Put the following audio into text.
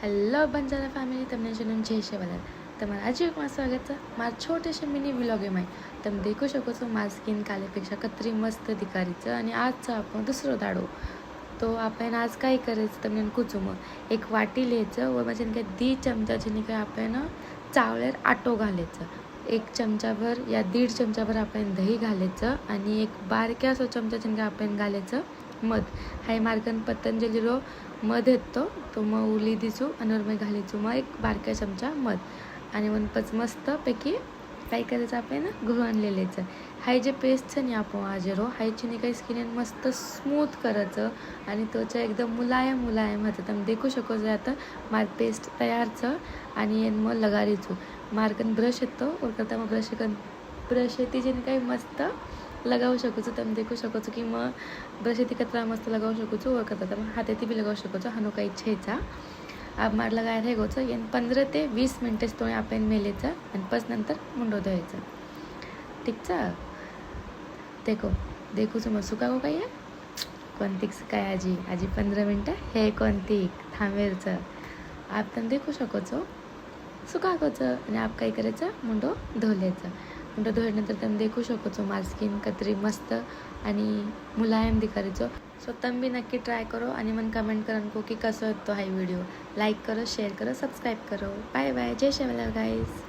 Hello Banjara family तुमने जनम जय शेवाला तुम्हारा आज एक मार स्वागत है मार छोटे से मिनी व्लॉग आहे तुम देखू शको मार स्किन कालेपेक्षा कत्री मस्त दिकारीचं आणि आजचं आपण दुसरं दाडो तो आपण आज काय करायचं तुम्ही कुचू मग एक वाटी लिहायचं व म्हणजे काय 2 चमच्याने काय आपण चावळेर आटो घालायचं 1 चमचाभर या 1.5 चमचाभर आपण दही घालायचं आणि एक बारक्यासो चमच्याने काय आपण घालायचं मध हाय मार्कन पतंजली रो मध येतो तो मग उली दिसू आणि मी घालायचो मग एक बारक्या चमचा मध आणि मग मस्तपैकी काय करायचं आपण घुळून आणलेल्याचं हाय जे पेस्टचं नाही आपण आजेरो हायची नाही काही स्किन मस्त स्मूथ करायचं आणि त्वचा एकदम मुलायम होतं तुम्ही देखू शको जे आता मार पेस्ट तयारचं आणि मग लगारीचो मार्कन ब्रश येतो और करता मग ब्रश येते जे काही मस्त लगावू शकू तुम्ही देखू शकू की मग ब्रश येते कतरा मस्त लगावू शकू और करता मग हात भी लगावू शकू हानो काही इच्छेचा अब मार लगाया है गोचं 15 ते 20 मिनटेस तो आपण मेलेचं आणि पस नंतर मुंडो धुवायचं ठीकचा देखू मग सुका गो काही आहे कोणतीक काय आजी 15 मिनटं हे कोणतीक थांबेलचं आपण देखू शकोचो सुकागोचं आणि आप काय करायचं मुंडो धुल्याचं मुंडो धुल्यानंतर तुम्ही देखू शकोचो मार स्किन कतरी मस्त आणि मुलायम दिकारीचो सो तुम भी नक्की ट्राय करो आणि मन कमेंट करो की कसं होतो हा व्हिडिओ लाईक करो शेअर करो सबस्क्राईब करो बाय बाय जय शेवालाल गाईज।